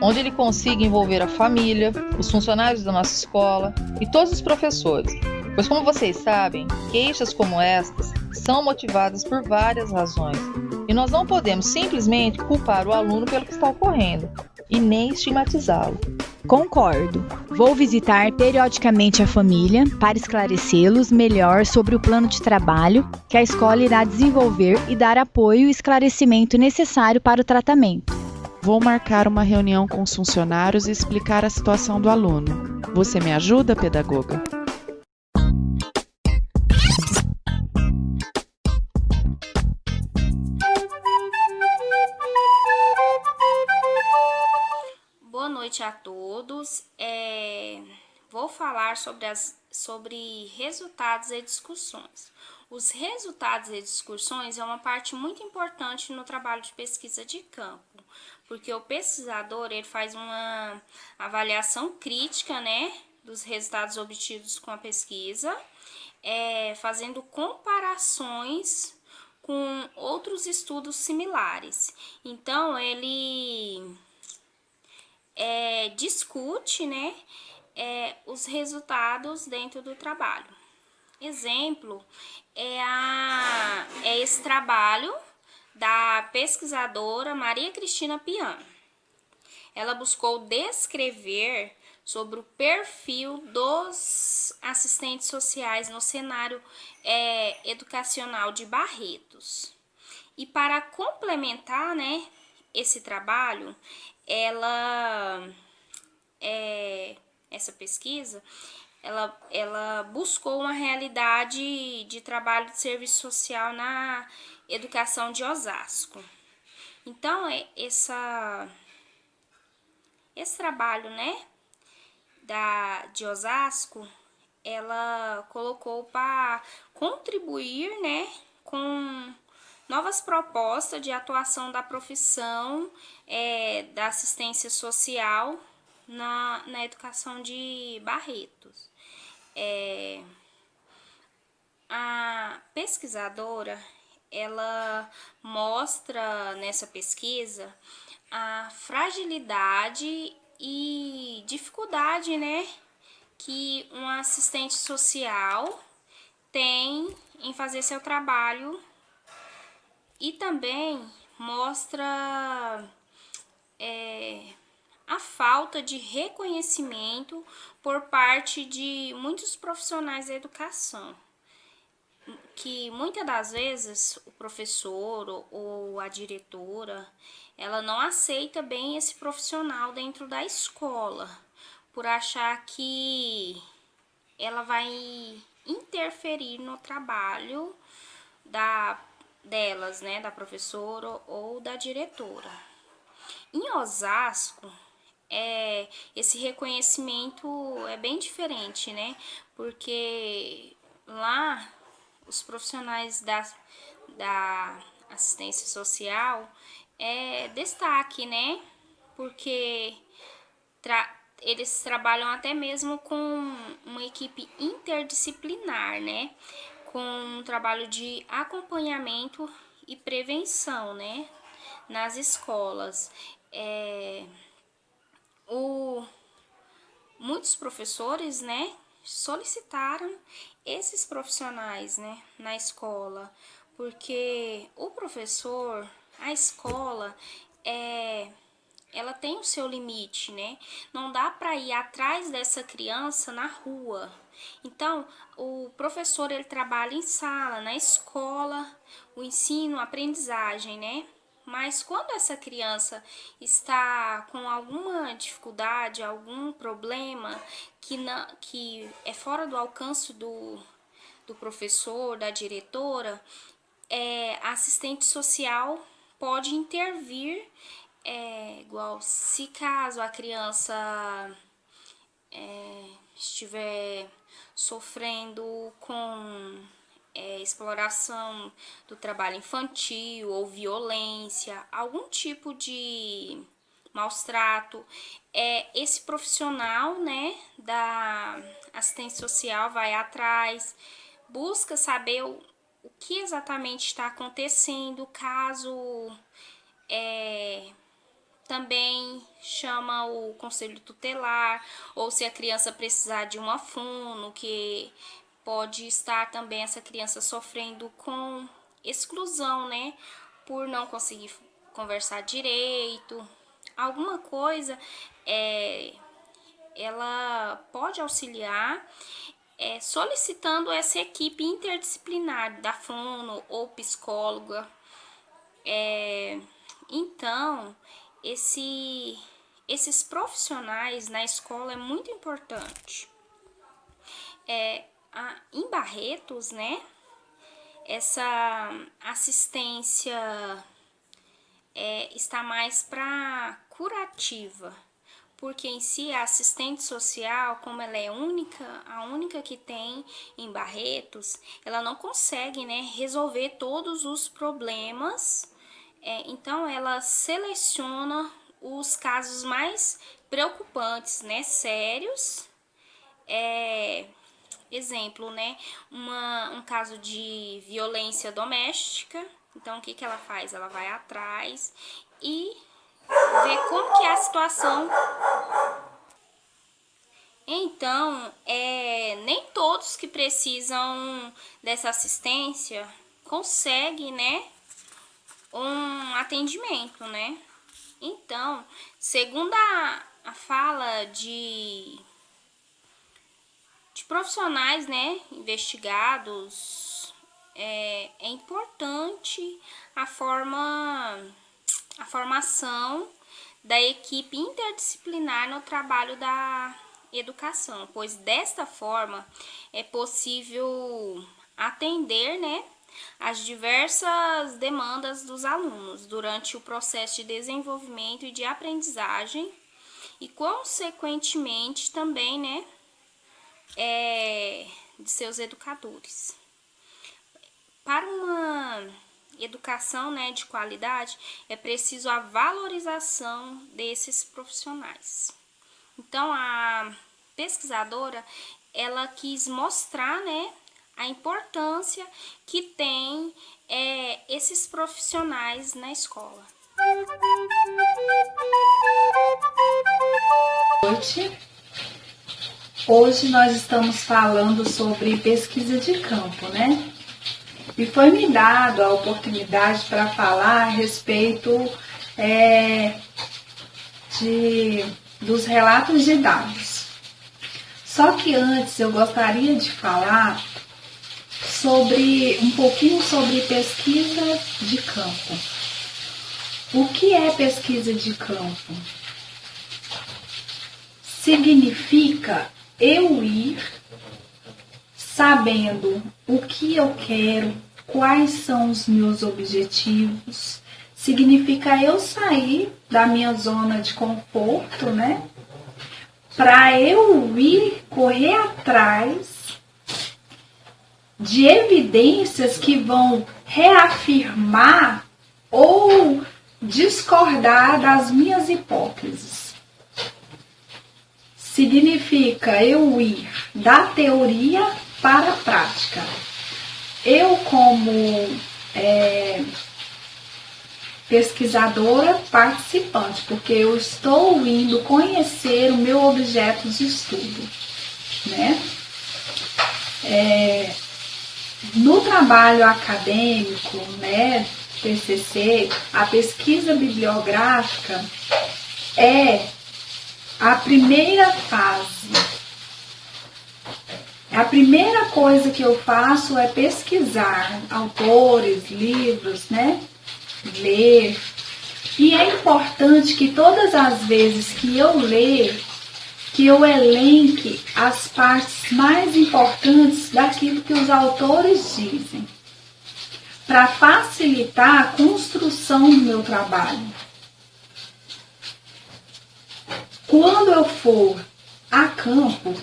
Speaker 7: onde ele consiga envolver a família, os funcionários da nossa escola e todos os professores, pois como vocês sabem, queixas como estas são motivadas por várias razões. E nós não podemos simplesmente culpar o aluno pelo que está ocorrendo e nem estigmatizá-lo.
Speaker 8: Concordo. Vou visitar periodicamente a família para esclarecê-los melhor sobre o plano de trabalho que a escola irá desenvolver e dar apoio e esclarecimento necessário para o tratamento.
Speaker 9: Vou marcar uma reunião com os funcionários e explicar a situação do aluno. Você me ajuda, pedagoga?
Speaker 11: Boa noite a todos. Vou falar sobre resultados e discussões. Os resultados e discussões é uma parte muito importante no trabalho de pesquisa de campo, porque o pesquisador ele faz uma avaliação crítica, né, dos resultados obtidos com a pesquisa, fazendo comparações com outros estudos similares. Então, ele discute, né, os resultados dentro do trabalho. Exemplo é esse trabalho da pesquisadora Maria Cristina Piano. Ela buscou descrever sobre o perfil dos assistentes sociais no cenário educacional de Barretos. E para complementar, né, esse trabalho, essa pesquisa, ela buscou uma realidade de trabalho de serviço social na educação de Osasco. Então, esse trabalho, né, de Osasco, ela colocou para contribuir, né, com novas propostas de atuação da profissão da assistência social na educação de Barretos. A pesquisadora, ela mostra nessa pesquisa a fragilidade e dificuldade, né, que um assistente social tem em fazer seu trabalho, e também mostra a falta de reconhecimento por parte de muitos profissionais da educação, que muitas das vezes o professor ou a diretora, ela não aceita bem esse profissional dentro da escola, por achar que ela vai interferir no trabalho delas, né, da professora ou da diretora. Em Osasco, esse reconhecimento é bem diferente, né? Porque lá os profissionais da assistência social destaque, né? Porque eles trabalham até mesmo com uma equipe interdisciplinar, né? Com um trabalho de acompanhamento e prevenção, né, nas escolas. Muitos professores, né, solicitaram esses profissionais, né, na escola, porque o professor, a escola, ela tem o seu limite, né? Não dá para ir atrás dessa criança na rua. Então, o professor, ele trabalha em sala, na escola, o ensino, a aprendizagem, né? Mas quando essa criança está com alguma dificuldade, algum problema que é fora do alcance do professor, da diretora, a assistente social pode intervir, igual se caso a criança estiver sofrendo com exploração do trabalho infantil ou violência, algum tipo de maus-trato, esse profissional, né, da assistência social vai atrás, busca saber o que exatamente está acontecendo, caso também chama o conselho tutelar, ou se a criança precisar de uma fono, que pode estar também essa criança sofrendo com exclusão, né, por não conseguir conversar direito, alguma coisa, ela pode auxiliar solicitando essa equipe interdisciplinar da fono ou psicóloga. Então, esses profissionais na escola é muito importante. Em Barretos, né, essa assistência está mais para curativa, porque em si a assistente social, como ela é a única que tem em Barretos, ela não consegue, né, resolver todos os problemas. Então ela seleciona os casos mais preocupantes, né, sérios. Exemplo, né, um caso de violência doméstica. Então o que ela faz? Ela vai atrás e vê como que é a situação. Então, nem todos que precisam dessa assistência conseguem, né, um atendimento, né? Então, segundo a fala de profissionais, né, investigados, é importante a formação da equipe interdisciplinar no trabalho da educação, pois desta forma é possível atender, né, as diversas demandas dos alunos durante o processo de desenvolvimento e de aprendizagem e, consequentemente, também, né, de seus educadores. Para uma educação, né, de qualidade, é preciso a valorização desses profissionais. Então, a pesquisadora, ela quis mostrar, né, a importância que tem esses profissionais na escola.
Speaker 12: Boa noite. Hoje nós estamos falando sobre pesquisa de campo, né? E foi me dado a oportunidade para falar a respeito dos relatos de dados. Só que antes eu gostaria de falar um pouquinho sobre pesquisa de campo. O que é pesquisa de campo? Significa eu ir sabendo o que eu quero, quais são os meus objetivos. Significa eu sair da minha zona de conforto, né? Para eu ir correr atrás de evidências que vão reafirmar ou discordar das minhas hipóteses. Significa eu ir da teoria para a prática. Eu, como pesquisadora participante, porque eu estou indo conhecer o meu objeto de estudo, né? No trabalho acadêmico, né, TCC, a pesquisa bibliográfica é a primeira fase. A primeira coisa que eu faço é pesquisar autores, livros, né? Ler. E é importante que todas as vezes que eu ler, que eu elenque as partes mais importantes daquilo que os autores dizem, para facilitar a construção do meu trabalho. Quando eu for a campo,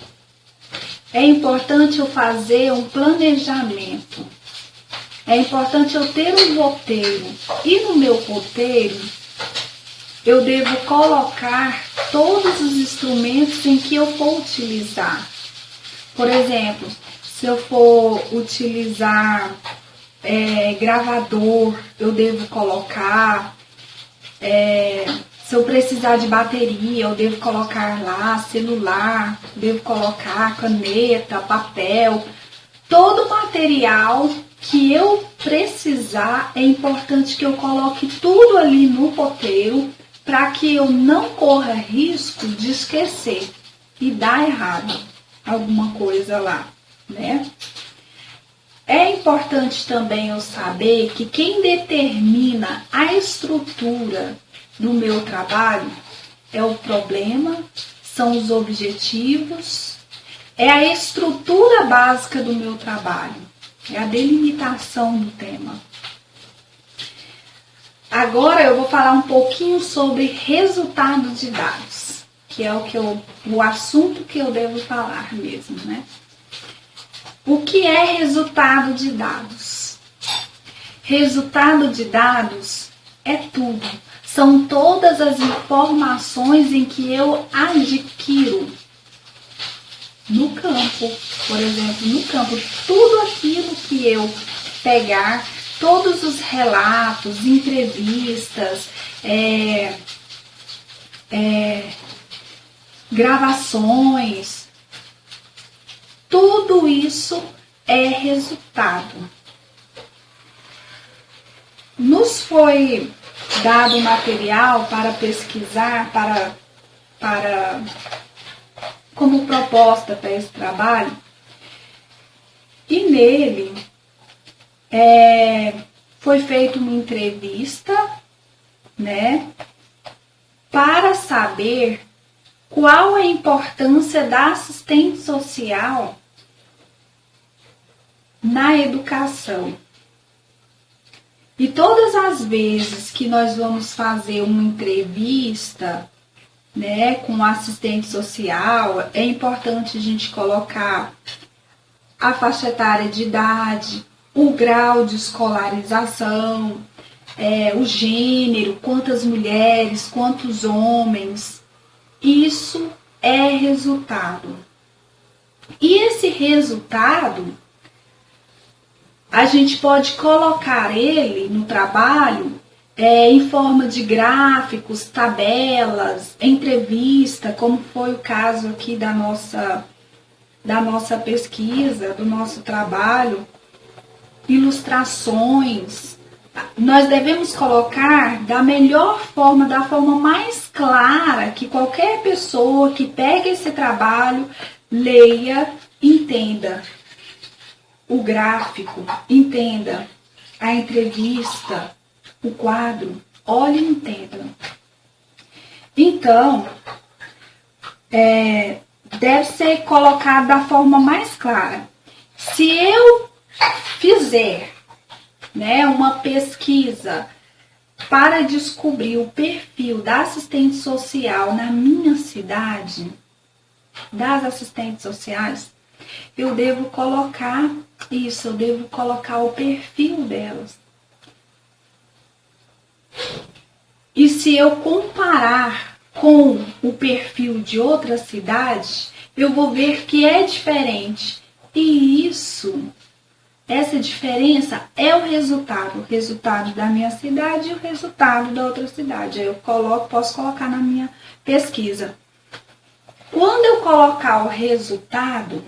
Speaker 12: é importante eu fazer um planejamento. É importante eu ter um roteiro. E no meu roteiro, eu devo colocar todos os instrumentos em que eu for utilizar. Por exemplo, se eu for utilizar gravador, eu devo colocar. Se eu precisar de bateria, eu devo colocar lá celular, devo colocar caneta, papel. Todo material que eu precisar, é importante que eu coloque tudo ali no roteiro para que eu não corra risco de esquecer e dar errado alguma coisa lá, né? É importante também eu saber que quem determina a estrutura do meu trabalho é o problema, são os objetivos, é a estrutura básica do meu trabalho, é a delimitação do tema. Agora eu vou falar um pouquinho sobre resultado de dados, que é o assunto que eu devo falar mesmo, né? O que é resultado de dados? Resultado de dados é tudo. São todas as informações em que eu adquiro no campo. Por exemplo, no campo, tudo aquilo que eu pegar, todos os relatos, entrevistas, gravações, tudo isso é resultado. Nos foi dado material para pesquisar, como proposta para esse trabalho, e nele foi feita uma entrevista, né, para saber qual a importância da assistente social na educação. E todas as vezes que nós vamos fazer uma entrevista, né, com um assistente social, é importante a gente colocar a faixa etária de idade, o grau de escolarização, o gênero, quantas mulheres, quantos homens. Isso é resultado. E esse resultado, a gente pode colocar ele no trabalho em forma de gráficos, tabelas, entrevista, como foi o caso aqui da nossa pesquisa, do nosso trabalho, ilustrações. Nós devemos colocar da melhor forma, da forma mais clara, que qualquer pessoa que pegue esse trabalho, leia, entenda o gráfico, entenda a entrevista, o quadro, olhe e entenda. Então, deve ser colocado da forma mais clara. Se eu fizer, né, uma pesquisa para descobrir o perfil da assistente social na minha cidade, das assistentes sociais, eu devo colocar isso, eu devo colocar o perfil delas. E se eu comparar com o perfil de outra cidade, eu vou ver que é diferente. E essa diferença é o resultado da minha cidade e o resultado da outra cidade. Aí eu posso colocar na minha pesquisa. Quando eu colocar o resultado,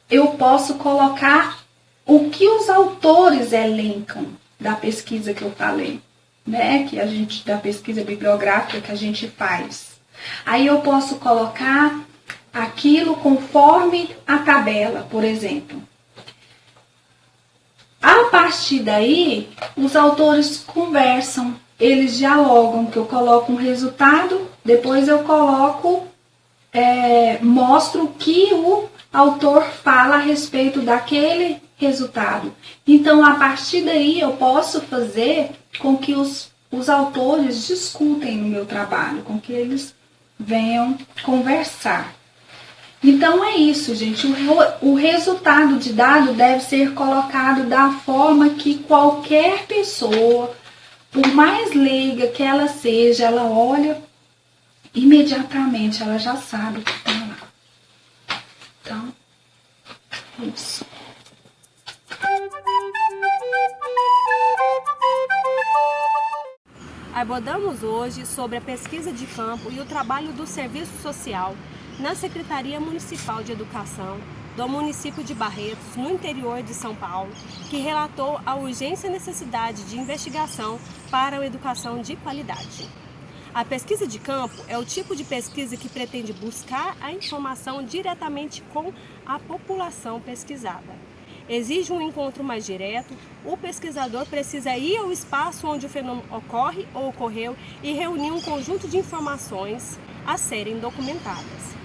Speaker 12: eu posso colocar o que os autores elencam da pesquisa que eu falei, né? Da pesquisa bibliográfica que a gente faz. Aí eu posso colocar aquilo conforme a tabela, por exemplo. A partir daí, os autores conversam, eles dialogam, que eu coloco um resultado, depois eu coloco, mostro o que o autor fala a respeito daquele resultado. Então, a partir daí, eu posso fazer com que os autores discutem no meu trabalho, com que eles venham conversar. Então, é isso, gente. O resultado de dado deve ser colocado da forma que qualquer pessoa, por mais leiga que ela seja, ela olha, imediatamente ela já sabe o que está lá. Então, é isso.
Speaker 13: Abordamos hoje sobre a pesquisa de campo e o trabalho do Serviço Social na Secretaria Municipal de Educação do município de Barretos, no interior de São Paulo, que relatou a urgência e necessidade de investigação para a educação de qualidade. A pesquisa de campo é o tipo de pesquisa que pretende buscar a informação diretamente com a população pesquisada. exige um encontro mais direto, o pesquisador precisa ir ao espaço onde o fenômeno ocorre ou ocorreu e reunir um conjunto de informações a serem documentadas.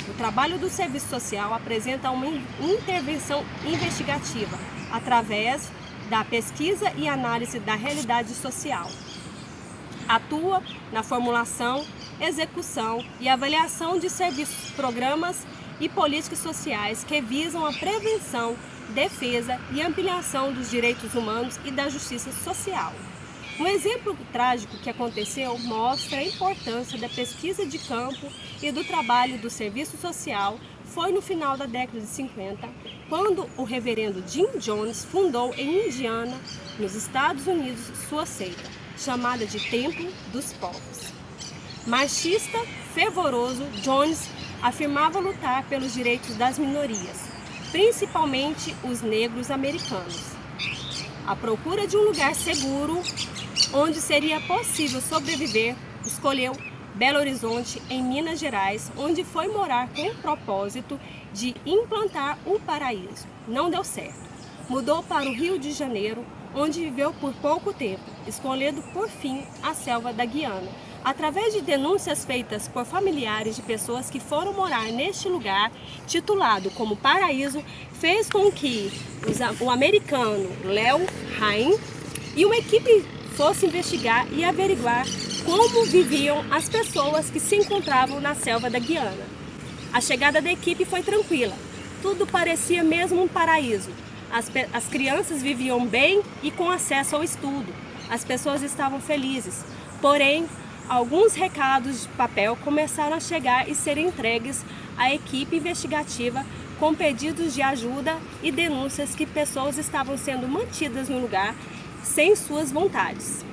Speaker 13: O trabalho do serviço social apresenta uma intervenção investigativa através da pesquisa e análise da realidade social. Atua na formulação, execução e avaliação de serviços, programas e políticas sociais que visam a prevenção, defesa e ampliação dos direitos humanos e da justiça social. Um exemplo trágico que aconteceu mostra a importância da pesquisa de campo e do trabalho do serviço social. Foi no final da década de 50, quando o reverendo Jim Jones fundou em Indiana, nos Estados Unidos, sua seita, chamada de Templo dos Povos. Marxista fervoroso, Jones afirmava lutar pelos direitos das minorias, principalmente os negros americanos. À procura de um lugar seguro, onde seria possível sobreviver, escolheu Belo Horizonte, em Minas Gerais, onde foi morar com o propósito de implantar o paraíso. Não deu certo. Mudou para o Rio de Janeiro, onde viveu por pouco tempo, escolhendo por fim a selva da Guiana. Através de denúncias feitas por familiares de pessoas que foram morar neste lugar, titulado como Paraíso, fez com que o americano Leo Haim e uma equipe fosse investigar e averiguar como viviam as pessoas que se encontravam na selva da Guiana. A chegada da equipe foi tranquila, tudo parecia mesmo um paraíso. As crianças viviam bem e com acesso ao estudo, as pessoas estavam felizes, porém, alguns recados de papel começaram a chegar e ser entregues à equipe investigativa com pedidos de ajuda e denúncias que pessoas estavam sendo mantidas no lugar sem suas vontades.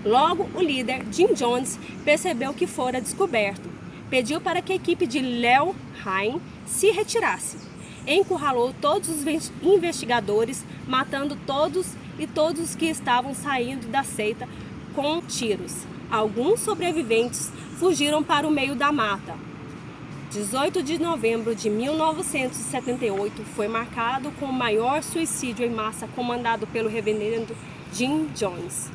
Speaker 13: Logo, o líder, Jim Jones, percebeu que fora descoberto. Pediu para que a equipe de Leo Haim se retirasse. Encurralou todos os investigadores, matando todos que estavam saindo da seita com tiros. Alguns sobreviventes fugiram para o meio da mata. 18 de novembro de 1978 foi marcado com o maior suicídio em massa comandado pelo reverendo Jim Jones.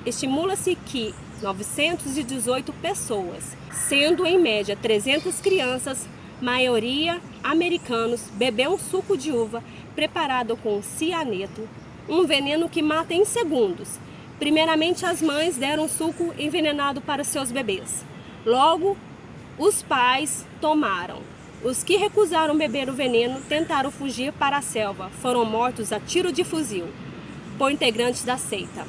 Speaker 13: Estimula-se que 918 pessoas, sendo em média 300 crianças, maioria americanos, bebeu um suco de uva preparado com cianeto, um veneno que mata em segundos. Primeiramente, as mães deram suco envenenado para seus bebês. Logo, os pais tomaram. Os que recusaram beber o veneno tentaram fugir para a selva. Foram mortos a tiro de fuzil por integrantes da seita.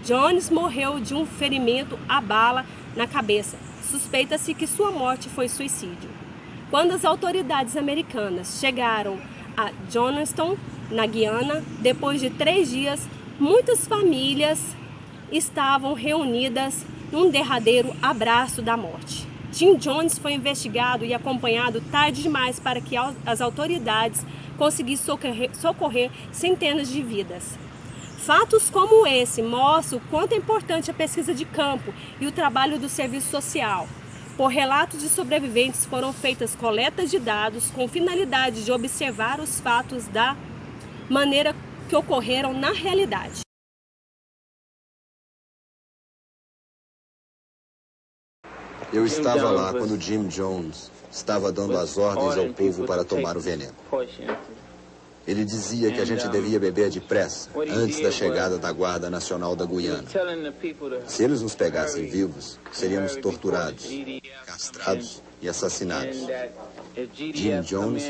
Speaker 13: Jones morreu de um ferimento à bala na cabeça. Suspeita-se que sua morte foi suicídio. Quando as autoridades americanas chegaram a Johnston, na Guiana, depois de 3 dias, muitas famílias estavam reunidas num derradeiro abraço da morte. Jim Jones foi investigado e acompanhado tarde demais para que as autoridades conseguissem socorrer centenas de vidas. Fatos como esse mostram o quanto é importante a pesquisa de campo e o trabalho do serviço social. Por relatos de sobreviventes foram feitas coletas de dados com finalidade de observar os fatos da maneira que ocorreram na realidade.
Speaker 14: Eu estava lá quando Jim Jones estava dando as ordens ao povo para tomar o veneno. Ele dizia que a gente devia beber depressa, antes da chegada da Guarda Nacional da Guiana. Se eles nos pegassem vivos, seríamos torturados, castrados e assassinados. Jim Jones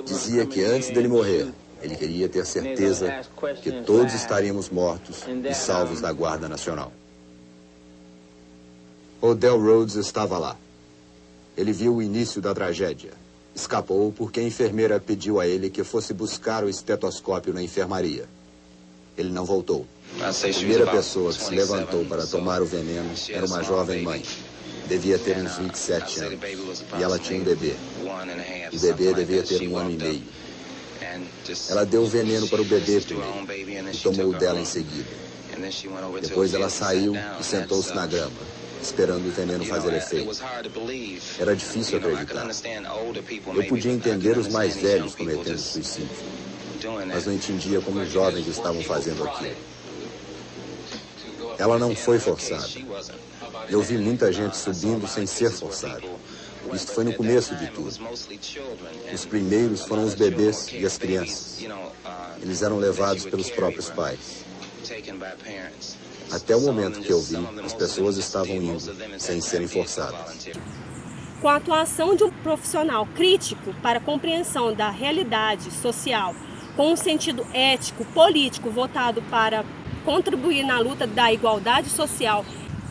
Speaker 14: dizia que antes dele morrer, ele queria ter certeza que todos estaríamos mortos e salvos da Guarda Nacional. Odell Rhodes estava lá. Ele viu o início da tragédia. Escapou porque a enfermeira pediu a ele que fosse buscar o estetoscópio na enfermaria. Ele não voltou. A primeira pessoa que se levantou para tomar o veneno era uma jovem mãe. Devia ter uns 27 anos. E ela tinha um bebê. O bebê devia ter 1 ano e meio. Ela deu o veneno para o bebê primeiro e tomou o dela em seguida. Depois ela saiu e sentou-se na grama, esperando o veneno fazer efeito. Era difícil acreditar. Eu podia entender os mais velhos cometendo suicídio. mas não entendia como os jovens estavam fazendo aquilo. Ela não foi forçada. Eu vi muita gente subindo sem ser forçada. Isso foi no começo de tudo. Os primeiros foram os bebês e as crianças. Eles eram levados pelos próprios pais. Até o momento que eu vi, as pessoas estavam indo sem serem forçadas.
Speaker 13: Com a atuação de um profissional crítico para a compreensão da realidade social, com um sentido ético, político, voltado para contribuir na luta da igualdade social,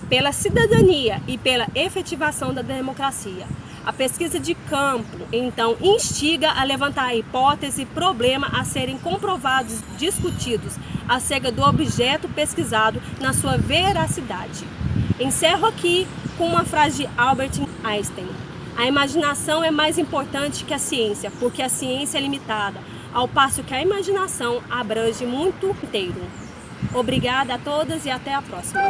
Speaker 13: pela cidadania e pela efetivação da democracia. A pesquisa de campo, então, instiga a levantar a hipótese e problema a serem comprovados, discutidos, acerca do objeto pesquisado na sua veracidade. Encerro aqui com uma frase de Albert Einstein. A imaginação é mais importante que a ciência, porque a ciência é limitada, ao passo que a imaginação abrange muito inteiro. Obrigada a todas e até a próxima.